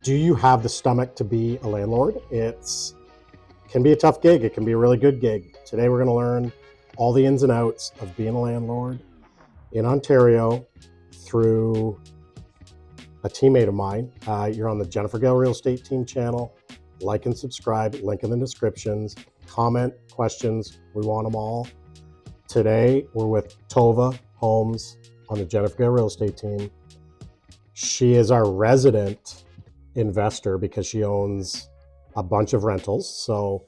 Do you have the stomach to be a landlord? Can be a tough gig. It can be a really good gig. Today we're going to learn all the ins and outs of being a landlord in Ontario through a teammate of mine. You're on the Jennifer Gale Real Estate Team channel. Like and subscribe, link in the descriptions. Comment, questions, we want them all. Today we're with Tova Holmes on the Jennifer Gale Real Estate Team. She is our resident investor because she owns a bunch of rentals. So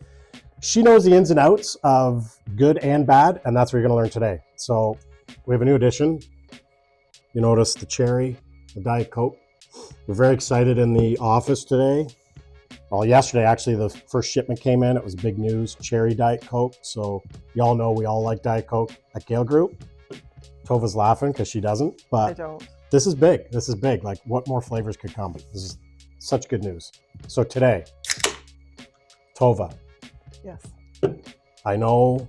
she knows the ins and outs of good and bad, and that's what you're going to learn today. So we have a new addition. You notice the cherry, the Diet Coke. We're very excited in the office today. Well, yesterday, actually, the first shipment came in. It was big news, cherry Diet Coke. So y'all know we all like Diet Coke at Gale Group. Tova's laughing because she doesn't, but I don't. This is big. This is big. Like, what more flavors could come? This is such good news. So today, Tova, Yes. I know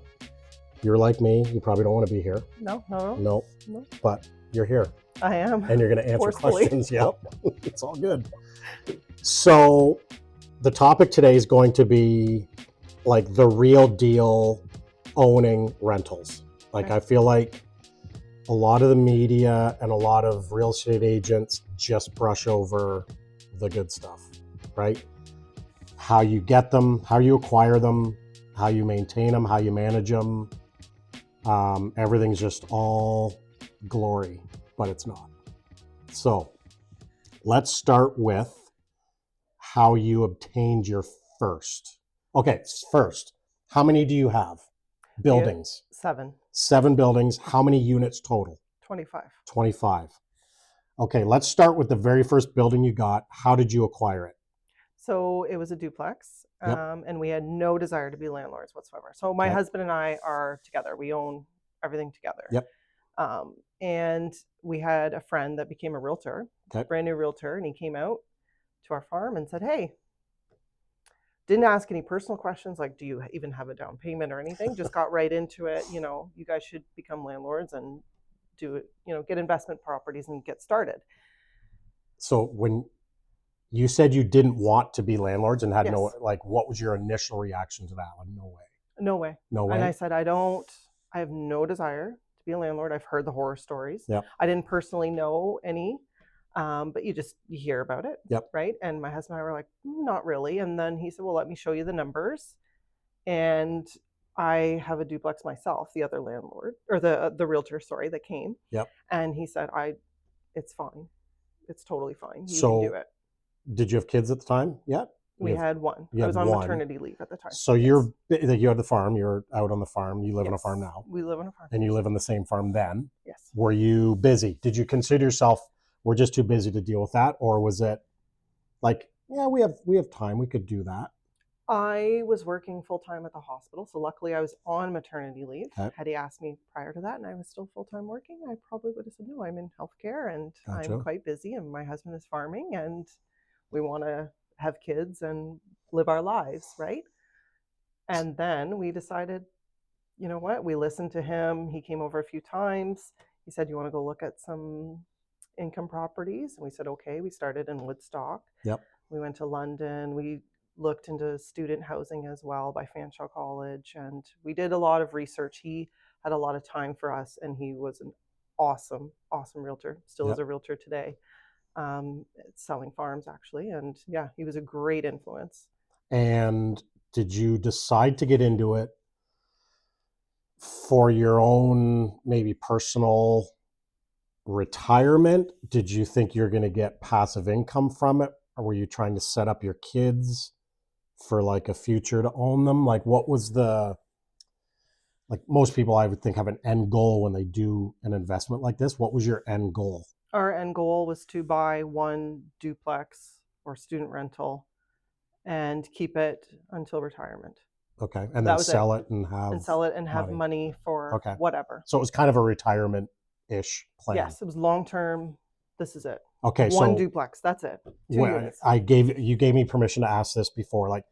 you're like me. You probably don't want to be here. No. No, but you're here. I am. And you're going to answer Forcefully. questions. Yep. It's all good. So the topic today is going to be like the real deal owning rentals. Like, Okay. I feel like a lot of the media and a lot of real estate agents just brush over the good stuff, right? How you get them, how you acquire them, how you maintain them, how you manage them. Everything's just all glory, but it's not. So let's start with how you obtained your first. Okay, first, how many do you have? Buildings. 7. 7 buildings. How many units total? 25. 25. Okay, let's start with the very first building you got. How did you acquire it? So it was a duplex, Yep. and we had no desire to be landlords whatsoever. So my Okay. husband and I are together. We own everything together. Yep. And we had a friend that became a realtor, Okay. brand new realtor, and he came out to our farm and said, "Hey," didn't ask any personal questions like, "Do you even have a down payment or anything?" Just got right into it. You guys should become landlords and do it. Get investment properties and get started. So when you said you didn't want to be landlords and had Yes. what was your initial reaction to that? Like, no way. No way. No way. And I said, I have no desire to be a landlord. I've heard the horror stories. Yep. I didn't personally know any, but you hear about it. Yep. Right. And my husband and I were like, not really. And then he said, well, let me show you the numbers. And I have a duplex myself, the other landlord, or the realtor, sorry, that came. Yep. And he said, it's fine. It's totally fine. You So can do it. Did you have kids at the time yet? We had one. you I was had on one. maternity leave at the time. So you had the farm. You're out on the farm. You live on a Yes. farm now. We live on a farm. And you live on the same farm then. Yes. Were you busy? Did you consider yourself, we're just too busy to deal with that? Or was it like, yeah, we have time. We could do that. I was working full-time at the hospital, so luckily I was on maternity leave. Okay. Had he asked me prior to that and I was still full-time working, I probably would have said, no, I'm in healthcare and Gotcha. I'm quite busy and my husband is farming and we want to have kids and live our lives, right? And then we decided, you know what? We listened to him. He came over a few times. He said, you want to go look at some income properties? And we said, okay. We started in Woodstock. Yep. We went to London. We looked into student housing as well by Fanshawe College, and we did a lot of research. He had a lot of time for us, and he was an awesome realtor, still is a realtor today, selling farms actually, and yeah, he was a great influence. And did you decide to get into it for your own maybe personal retirement? Did you think you're going to get passive income from it? Or were you trying to set up your kids for like a future to own them? Like, what was like most people I would think have an end goal when they do an investment like this. What was your end goal? Our end goal was to buy one duplex or student rental and keep it until retirement. Okay. And then sell it and have money for whatever. So it was kind of a retirement-ish plan. Yes, it was long-term. This is it. Okay. One duplex. That's it. 2 units. You gave me permission to ask this before. Like,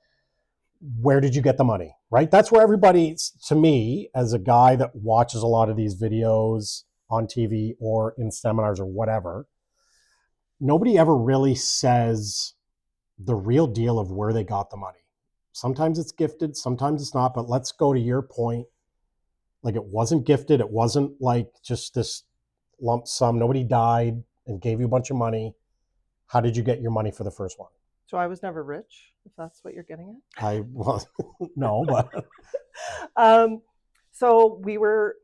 where did you get the money? Right. That's where everybody, to me, as a guy that watches a lot of these videos on TV or in seminars or whatever, nobody ever really says, the real deal of where they got the money. Sometimes it's gifted, sometimes it's not, but let's go to your point. Like, it wasn't gifted. It wasn't like just this lump sum. Nobody died and gave you a bunch of money. How did you get your money for the first one? So I was never rich, if that's what you're getting I was no, but at. So we were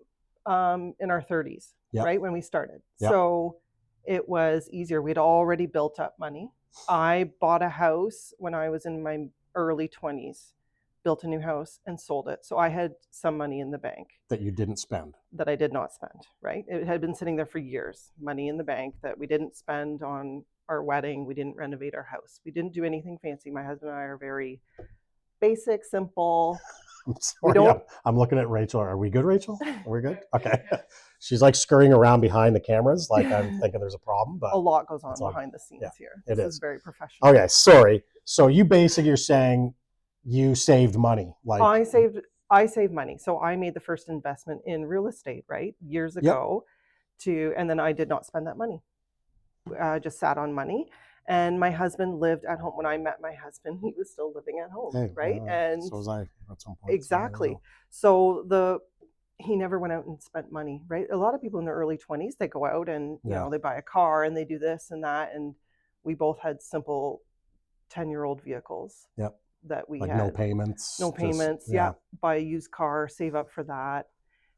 in our 30s, Yep. right, when we started. Yep. So it was easier. We'd already built up money. I bought a house when I was in my early 20s, built a new house and sold it. So I had some money in the bank that you didn't spend. that I did not spend, right? It had been sitting there for years, money in the bank that we didn't spend on our wedding. We didn't renovate our house. We didn't do anything fancy. My husband and I are very basic, simple. I'm sorry. I'm looking at Rachel. Are we good, Rachel? Are we good? Okay. She's like scurrying around behind the cameras, like I'm thinking there's a problem, but a lot goes on behind the scenes here. It is very professional. Okay, sorry. So you're saying you saved money. Like I saved money. So I made the first investment in real estate, right? Years ago and then I did not spend that money. Just sat on money. And my husband lived at home. When I met my husband, he was still living at home, right? And so was I at some point. Exactly. So he never went out and spent money, right? A lot of people in their early 20s, they go out and you know, they buy a car and they do this and that. And we both had simple 10-year-old vehicles. Yep. That we like had. No payments. Buy a used car, save up for that.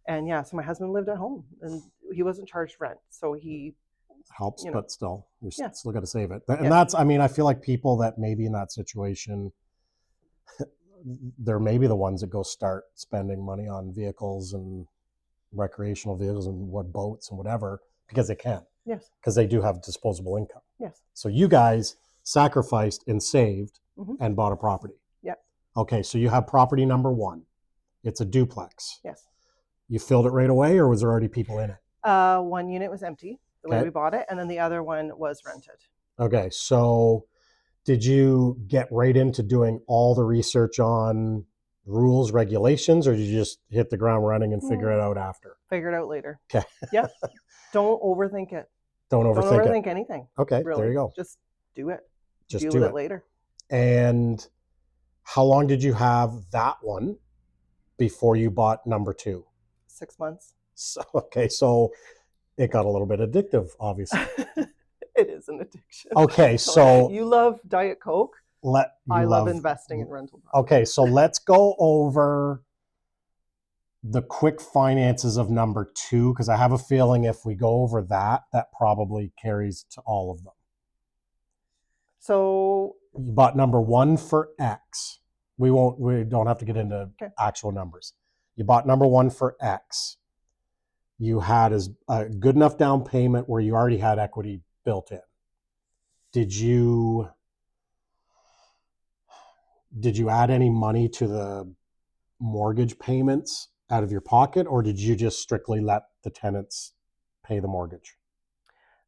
And so my husband lived at home and he wasn't charged rent. So he helps, but still, you still got to save it. And I feel like people that may be in that situation, they're maybe the ones that go start spending money on vehicles and recreational vehicles and boats and whatever, because they can. Yes. Because they do have disposable income. Yes. So you guys sacrificed and saved and bought a property. Yep. Okay, so you have property number 1. It's a duplex. Yes. You filled it right away, or was there already people in it? One unit was empty the way we bought it, and then the other one was rented. Okay, so did you get right into doing all the research on rules, regulations, or did you just hit the ground running and figure it out after? Figure it out later. Okay. Yep. Don't overthink it. Don't overthink anything. Okay, really. There you go. Just do it. Just deal do with it later. And how long did you have that one before you bought number 2? 6 months. So it got a little bit addictive, obviously. It is an addiction. Okay, so you love Diet Coke. I love investing in rental property. Okay, so let's go over the quick finances of number 2, because I have a feeling if we go over that probably carries to all of them. So you bought number 1 for X. We don't have to get into actual numbers. You bought number 1 for X. You had a good enough down payment where you already had equity built in. Did you add any money to the mortgage payments out of your pocket, or did you just strictly let the tenants pay the mortgage?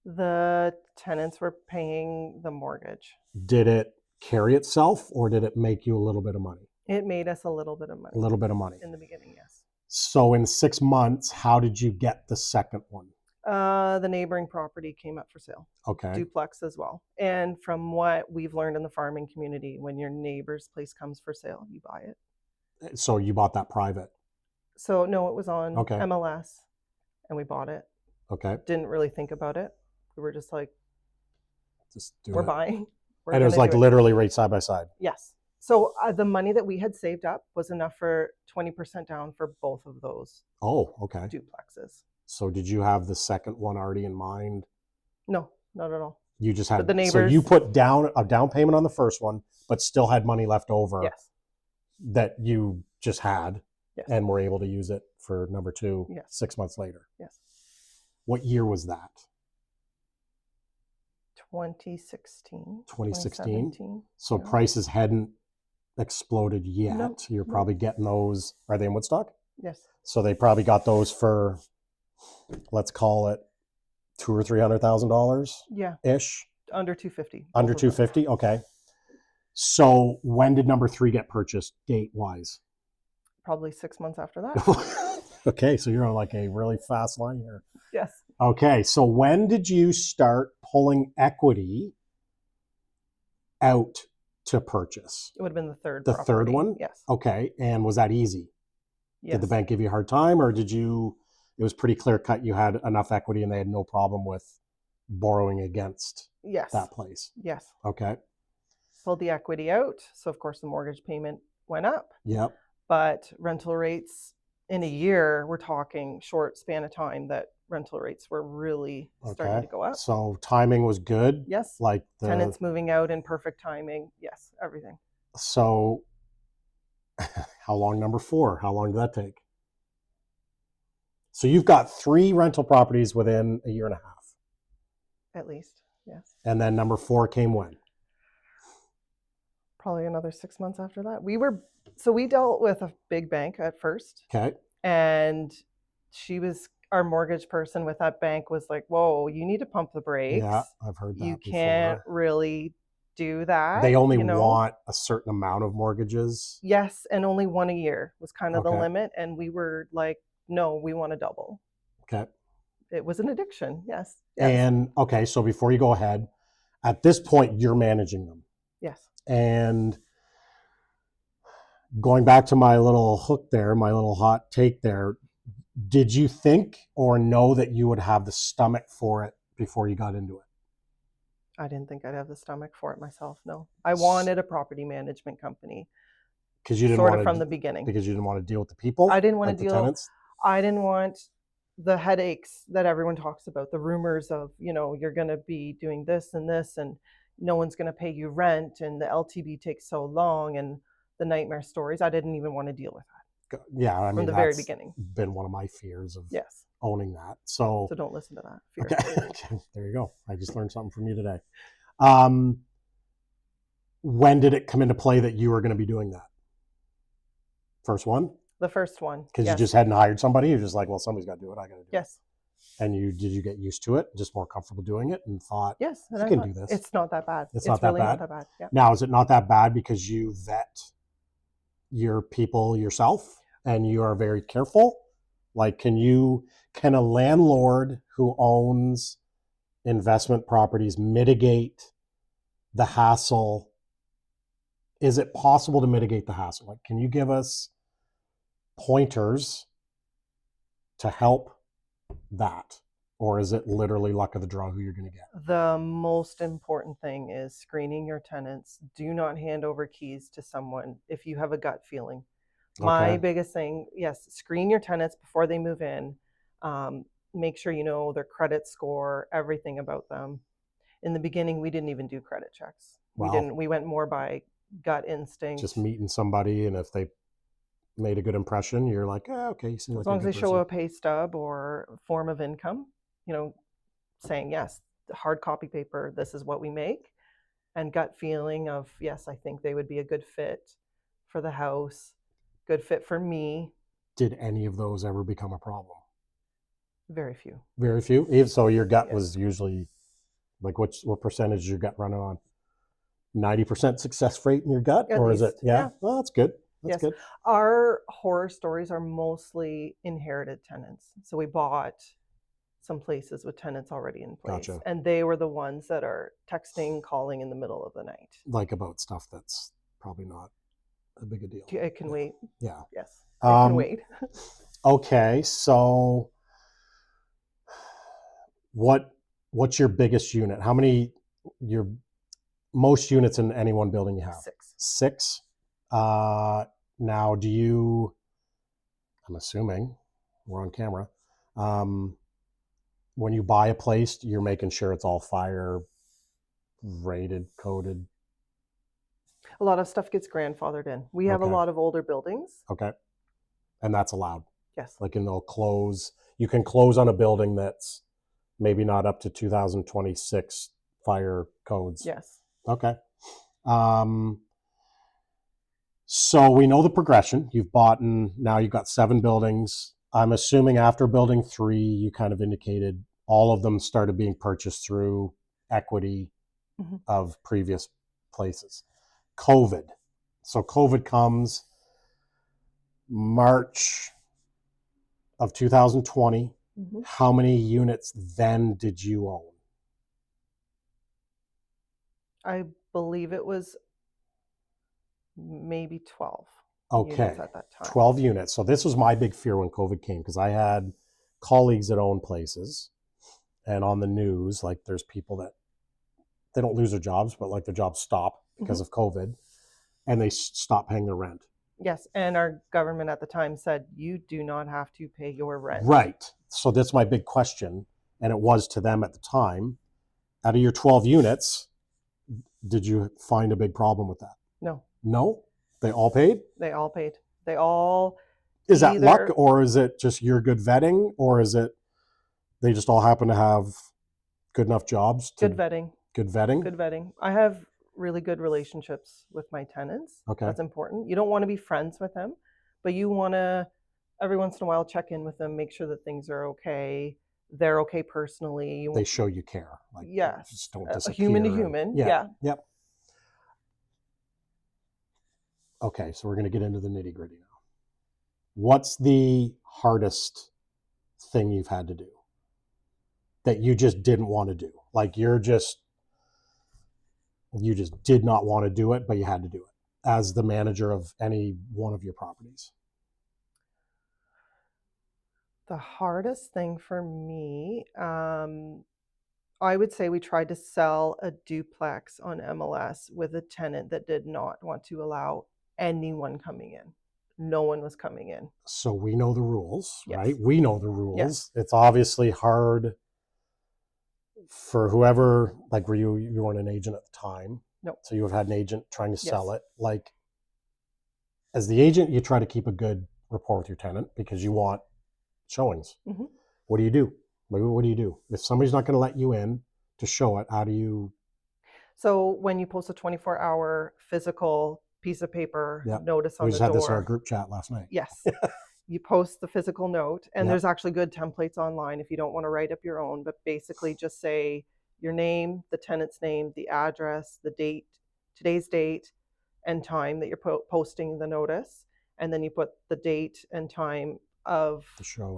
The tenants were paying the mortgage. Did it carry itself, or did it make you a little bit of money? It made us a little bit of money. A little bit of money. In the beginning, yes. So in 6 months, how did you get the second one? The neighboring property came up for sale. Okay. Duplex as well. And from what we've learned in the farming community, when your neighbor's place comes for sale, you buy it. So you bought that private? So no, it was on MLS, and we bought it. Okay. Didn't really think about it. We were just like, we're buying. And it was like literally right side by side? Yes. So the money that we had saved up was enough for 20% down for both of those. Oh, okay. Duplexes. So did you have the second one already in mind? No, not at all. You just had the neighbors. So you put down a down payment on the first one, but still had money left over. Yes. That you just had. Yes. And were able to use it for number 2 6 months later. Yes. What year was that? 2016. 2016. So prices hadn't exploded yet. No, You're probably getting those. Are they in Woodstock? Yes. So they probably got those for, let's call it $200,000 or $300,000. Yeah. Ish. Under 250. Under 250. Okay. So when did number 3 get purchased, date wise? Probably 6 months after that. Okay, so you're on like a really fast line here. Yes. Okay, so when did you start pulling equity out to purchase? It would have been the third The property. third one? Yes. Okay. And was that easy? Yes. Did the bank give you a hard time, or it was pretty clear cut, you had enough equity and they had no problem with borrowing against Yes. that place? Yes. Okay. Pulled the equity out. So of course the mortgage payment went up. Yep. But rental rates in a year, we're talking short span of time that rental rates were really starting to go up. So timing was good. Yes. Like tenants moving out in perfect timing. Yes, everything. So how long, number 4? How long did that take? So you've got 3 rental properties within a year and a half. At least, yes. And then number 4 came when? Probably another 6 months after that. We dealt with a big bank at first. Okay. And our mortgage person with that bank was like, whoa, you need to pump the brakes. Yeah, I've heard that You before. can't really do that. They only want a certain amount of mortgages. Yes, and only one a year was kind of the limit. And we were like, no, we want to double. Okay. It was an addiction, yes. And okay, so before you go ahead, at this point, you're managing them. Yes. And going back to my little hook there, my little hot take there, did you think or know that you would have the stomach for it before you got into it? I didn't think I'd have the stomach for it myself, no. I wanted a property management company. Because you didn't sort want of from the beginning. Because you didn't want to deal with the people? I didn't want like to deal. Tenants? I didn't want the headaches that everyone talks about, the rumors of, you're going to be doing this and this, and no one's going to pay you rent, and the LTV takes so long, and the nightmare stories. I didn't even want to deal with that. Yeah, I mean, from the very beginning. Been one of my fears of yes. owning that. So don't listen to that fear. Okay. There you go. I just learned something from you today. When did it come into play that you were going to be doing that? First one? The first one. Because you just hadn't hired somebody. You're just like, well, somebody's got to do it. I got to do it. Yes. And did you get used to it, just more comfortable doing it, and thought, yes, and I can do this? It's not that bad. It's not that really bad? not that bad. Yeah. Now, is it not that bad because you vet your people yourself and you are very careful? Like, can a landlord who owns investment properties mitigate the hassle? Is it possible to mitigate the hassle? Like, can you give us pointers to help that? Or is it literally luck of the draw who you're going to get? The most important thing is screening your tenants. Do not hand over keys to someone if you have a gut feeling. My biggest thing, yes, screen your tenants before they move in. Make sure you know their credit score, everything about them. In the beginning, we didn't even do credit checks. Wow. We went more by gut instinct. Just meeting somebody, and if they made a good impression, you're like, okay, you seem like a good person. As long as they show a pay stub or form of income, saying, yes, hard copy paper, this is what we make, and gut feeling of, yes, I think they would be a good fit for the house, good fit for me. Did any of those ever become a problem? Very few. Very few? So your gut was usually, like, what percentage is your gut running on? 90% success rate in your gut? At or least, is it? Yeah. Well, that's good. That's good. Our horror stories are mostly inherited tenants. So we bought some places with tenants already in place. Gotcha. And they were the ones that are texting, calling in the middle of the night. Like about stuff that's probably not a big a deal. It can wait. Yeah. Yes. It can wait. Okay. So what's your biggest unit? How many, your most units in any one building you have? 6. 6. Now, I'm assuming we're on camera. When you buy a place, you're making sure it's all fire rated, coded. A lot of stuff gets grandfathered in. We have a lot of older buildings. Okay. And that's allowed. Yes. Like, and they'll close. You can close on a building that's maybe not up to 2026 fire codes. Yes. Okay. So we know the progression. You've bought, and now you've got 7 buildings. I'm assuming after building 3, you kind of indicated all of them started being purchased through equity of previous places. COVID. So COVID comes March of 2020. How many units then did you own? I believe it was maybe 12 Okay, units at that time. 12 units. So this was my big fear when COVID came, because I had colleagues that own places, and on the news, like there's people that they don't lose their jobs, but like their jobs stop because of COVID, and they stop paying their rent. Yes, and our government at the time said you do not have to pay your rent. Right. So that's my big question, and it was to them at the time. Out of your 12 units, did you find a big problem with that? No. No? They all paid? They all paid. They all Is that luck, or is it just your good vetting, or is it they just all happen to have good enough jobs? Good vetting. Good vetting? Good vetting. I have really good relationships with my tenants. Okay. That's important. You don't want to be friends with them, but you want to every once in a while check in with them, make sure that things are okay. They're okay personally. They show you care. Like, yes. Just don't disappear. Human to human. Yeah. Yep. Okay, so we're going to get into the nitty gritty now. What's the hardest thing you've had to do that you just didn't want to do? Like you just did not want to do it, but you had to do it as the manager of any one of your properties. The hardest thing for me, I would say we tried to sell a duplex on MLS with a tenant that did not want to allow anyone coming in. No one was coming in. So we know the rules, Yes. right? We know the rules. Yes. It's obviously hard for whoever, like were you weren't an agent at the time. No. So you have had an agent trying to sell Yes. it. Like as the agent, you try to keep a good rapport with your tenant because you want showings. Mm-hmm. What do you do? What do you do? If somebody's not going to let you in to show it, how do you? So when you post a 24-hour physical piece of paper notice on the door. We just had this in our group chat last night. Yes. You post the physical note, and Yep. there's actually good templates online if you don't want to write up your own, but basically just say your name, the tenant's name, the address, the date, today's date and time that you're posting the notice, and then you put the date and time of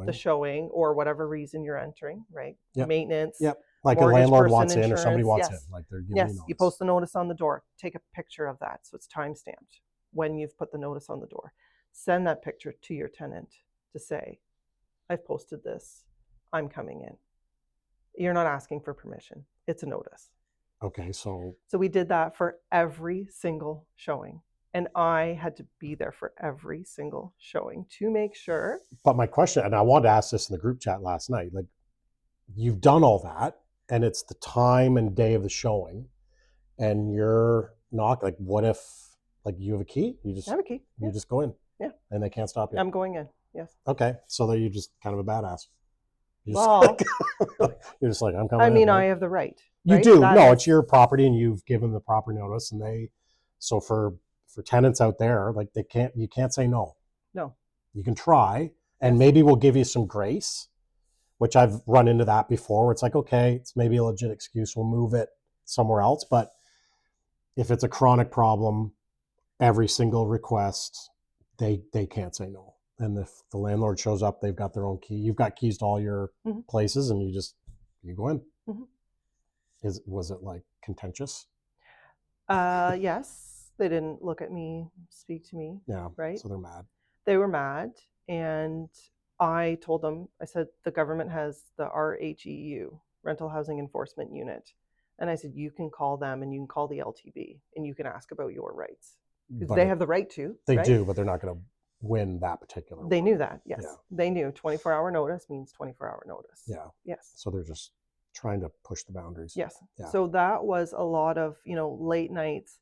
the showing or whatever reason you're entering, right? Yep. Maintenance. Yep. Like a landlord wants in or somebody wants in. Like they're giving you notice. You post the notice on the door. Take a picture of that so it's time stamped when you've put the notice on the door. Send that picture to your tenant to say, I've posted this. I'm coming in. You're not asking for permission. It's a notice. Okay, so we did that for every single showing. And I had to be there for every single showing to make sure. But my question, and I wanted to ask this in the group chat last night, like you've done all that and it's the time and day of the showing and you're not like, what if like you have a key? You just have a key. You just go in. Yeah. And they can't stop you. I'm going in. Yes. Okay. So then you're just kind of a badass. Well, you're just like, I'm coming. I mean, I have the right. You do. No, it's your property and you've given the proper notice, and so for tenants out there, like you can't say no. No. You can try, and maybe we'll give you some grace, which I've run into that before, where it's like, okay, it's maybe a legit excuse. We'll move it somewhere else. But if it's a chronic problem, every single request, they can't say no. And if the landlord shows up, they've got their own key. You've got keys to all your places, and you go in. Mm-hmm. Was it like contentious? Yes. They didn't look at me, speak to me. Yeah. Right. So they're mad. They were mad. And I told them, I said, the government has the RHEU, Rental Housing Enforcement Unit. And I said, you can call them and you can call the LTB and you can ask about your rights. Because they have the right to. They do, but they're not going to win that particular one. They knew that, yes. Yeah. They knew 24-hour notice means 24-hour notice. Yeah. Yes. So they're just trying to push the boundaries. Yes. Yeah. So that was a lot of, late nights,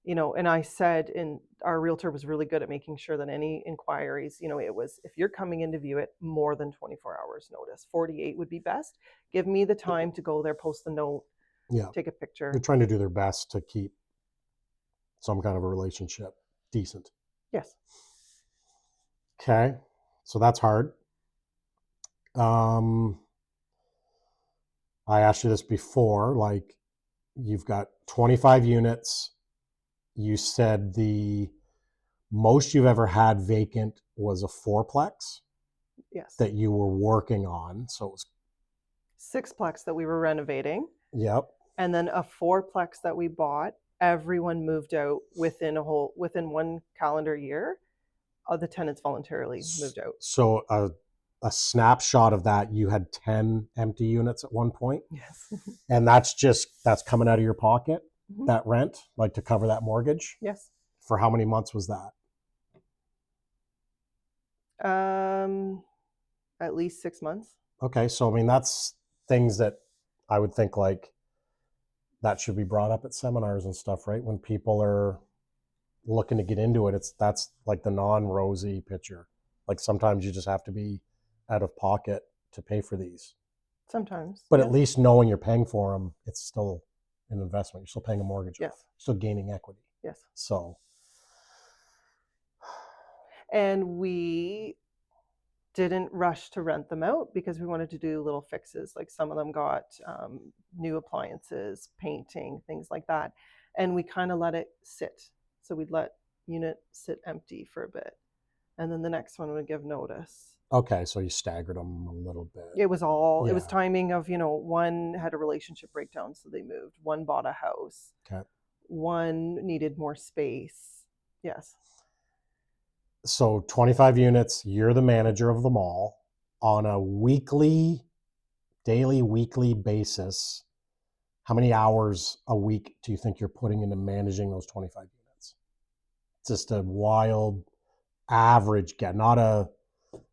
and I said, and our realtor was really good at making sure that any inquiries, it was, if you're coming in to view it, more than 24 hours notice. 48 would be best. Give me the time to go there, post the note, take a picture. They're trying to do their best to keep some kind of a relationship decent. Yes. Okay. So that's hard. I asked you this before, like you've got 25 units. You said the most you've ever had vacant was a fourplex. Yes. That you were working on. So it was sixplex that we were renovating. Yep. And then a fourplex that we bought everyone moved out within one calendar year. The tenants voluntarily moved out. So a snapshot of that, you had 10 empty units at one point, Yes. and that's coming out of your pocket, Mhm. that rent, like to cover that mortgage. Yes. For how many months was that? At least 6 months. Okay, so I mean that's things that I would think like that should be brought up at seminars and stuff, right? When people are looking to get into it, that's like the non-rosy picture. Like sometimes you just have to be out of pocket to pay for these. Sometimes. But yes. at least knowing you're paying for them, it's still an investment. You're still paying a mortgage Yes. off. You're still gaining equity. Yes. So, and we didn't rush to rent them out because we wanted to do little fixes. Like some of them got new appliances, painting, things like that. And we kind of let it sit. So we'd let unit sit empty for a bit. And then the next one would give notice. okay, so you staggered them a little bit. It was Yeah. it was timing of, one had a relationship breakdown, so they moved. One bought a house. Okay. One needed more space. Yes. So 25 units, you're the manager of them all on a daily, weekly basis. How many hours a week do you think you're putting into managing those 25 units? Just a wild average get, not a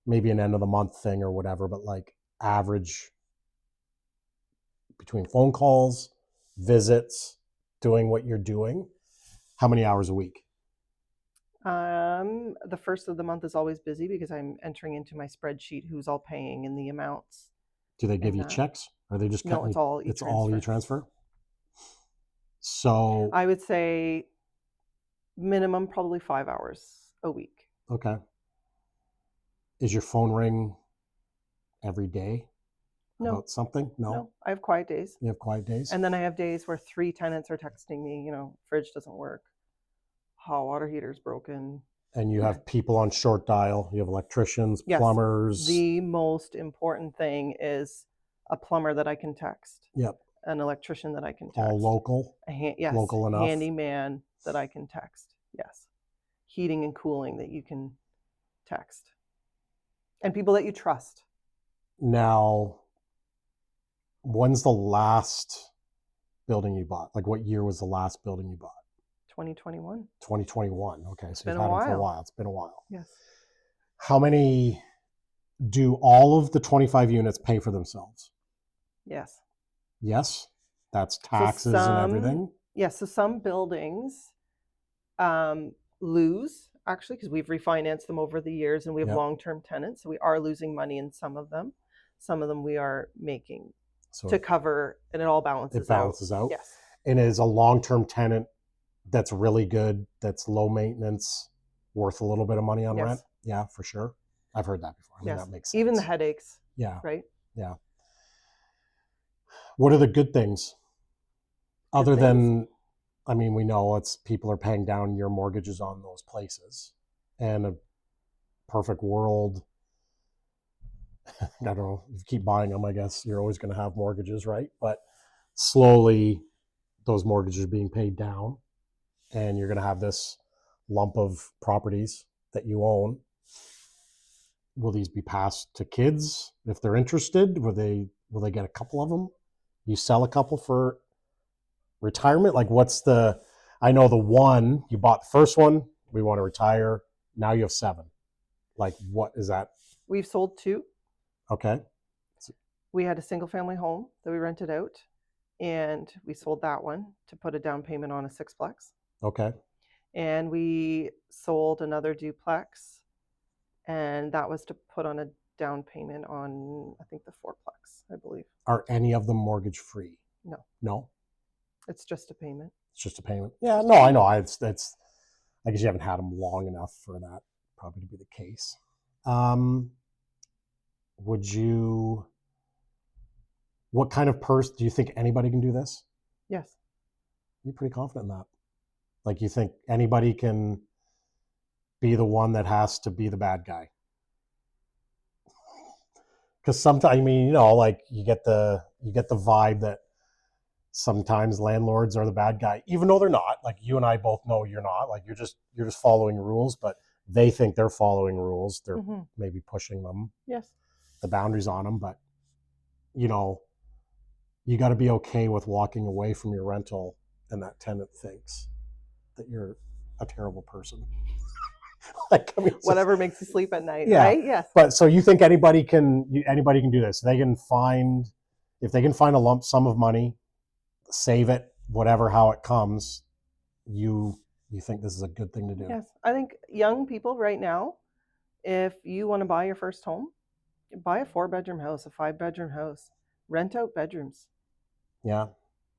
maybe an end of the month thing or whatever, but like average between phone calls, visits, doing what you're doing. How many hours a week? The first of the month is always busy because I'm entering into my spreadsheet who's all paying and the amounts. Do they give you checks? Are they just No, cutting it's all it's all e-transfer? So I would say minimum probably 5 hours a week. okay. Is your phone ring every day No. about something? No, I have quiet days. You have quiet days? And then I have days where 3 tenants are texting me, fridge doesn't work, hot water heater's broken. And you have people on short dial. You have electricians, Yes. plumbers. The most important thing is a plumber that I can text. Yep. An electrician that I can text. All local? Yes. Local enough? Handyman that I can text. Yes. Heating and cooling that you can text. And people that you trust. Now, when's the last building you bought? Like what year was the last building you bought? 2021. 2021. Okay, so you've been had a them for a while. while. It's been a while. Yes. How many do all of the 25 units pay for themselves? Yes. Yes. That's taxes and everything. Yes. So some buildings lose actually because we've refinanced them over the years and we have Yep. long-term tenants. So we are losing money in some of them. Some of them we are making So to cover, and it all balances out. it balances out. Yes. And is a long-term tenant that's really good, that's low maintenance, worth a little bit of money on Yes. rent? Yeah, for sure. I've heard that before. I mean, Yes. that makes sense. Even the headaches. Yeah. Right. Yeah. What are the good things? Other than, I mean, we know it's people are paying down your mortgages on those places. And a perfect world, I don't know, if you keep buying them, I guess you're always going to have mortgages, right? But slowly those mortgages are being paid down and you're going to have this lump of properties that you own. Will these be passed to kids if they're interested? Will they get a couple of them? You sell a couple for retirement? Like I know the one, you bought the first one, we want to retire. Now you have 7. Like what is that? We've sold 2. Okay. We had a single family home that we rented out and we sold that one to put a down payment on a 6-plex. Okay. And we sold another duplex and that was to put on a down payment on, I think, the 4-plex, I believe. Are any of them mortgage free? No. No? It's just a payment. It's just a payment. Yeah, no, I know. It's I guess you haven't had them long enough for that probably to be the case. What kind of person, do you think anybody can do this? Yes. You're pretty confident in that. Like you think anybody can be the one that has to be the bad guy? Because sometimes, I mean, like you get the vibe that sometimes landlords are the bad guy, even though they're not. Like you and I both know you're not. Like you're just following rules, but they think they're following rules. They're maybe pushing them, Yes, the boundaries on them. But you know, you got to be okay with walking away from your rental, and that tenant thinks that you're a terrible person. Like, I mean, whatever makes you sleep at night, yeah. right? Yes. But so you think anybody can do this? They can find, if they can find a lump sum of money, save it, whatever, how it comes. You think this is a good thing to do? Yes, I think young people right now, if you want to buy your first home, buy a 4-bedroom house, a 5-bedroom house, rent out bedrooms. Yeah.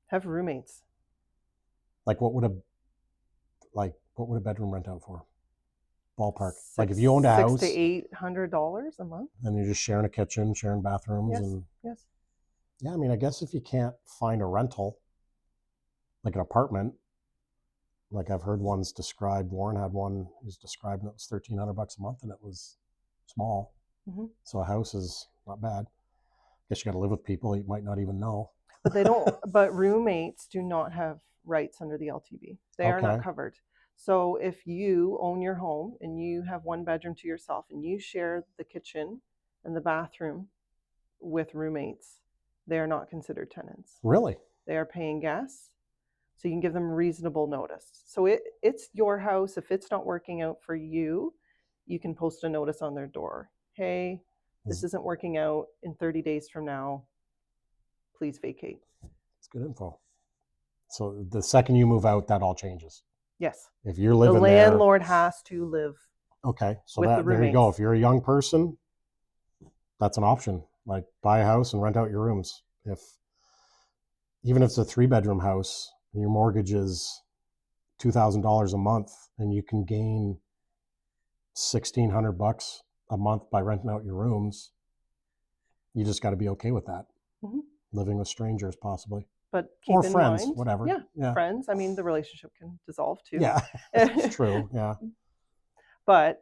Have roommates. Like what would a bedroom rent out for? Ballpark. Like if you owned a house, $600 to $800 a month, and you're just sharing a kitchen, sharing bathrooms, yes, and yes. yeah, I mean, I guess if you can't find a rental, like an apartment, like I've heard ones described. Warren had one who's described, and it was $1,300 a month, and it was small. So a house is not bad. Guess you got to live with people you might not even know. But they don't. But roommates do not have rights under the LTB. They are not covered. So if you own your home and you have 1 bedroom to yourself and you share the kitchen and the bathroom with roommates, they are not considered tenants. Really? They are paying guests, so you can give them reasonable notice. So it's your house. If it's not working out for you, you can post a notice on their door. Hey, this isn't working out. In 30 days from now, please vacate. It's good info. So the second you move out, that all changes. Yes. If you're living there, the there, landlord has to live. Okay, so with the there you roommates. go. If you're a young person, that's an option. Like buy a house and rent out your rooms. Even if it's a 3-bedroom house, your mortgage is $2,000 a month, and you can gain $1,600 a month by renting out your rooms. You just got to be okay with that. Living with strangers, possibly. But keep or in friends, mind, whatever. Yeah, friends. I mean, the relationship can dissolve too. Yeah, it's true. Yeah. But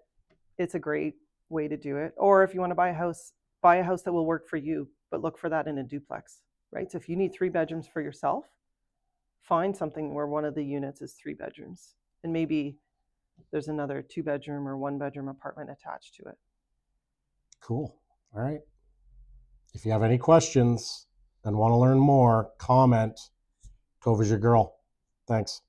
it's a great way to do it. Or if you want to buy a house that will work for you, but look for that in a duplex, right? So if you need 3 bedrooms for yourself, find something where one of the units is 3 bedrooms, and maybe there's another 2-bedroom or 1-bedroom apartment attached to it. Cool. All right. If you have any questions and want to learn more, comment. Tova's your girl. Thanks.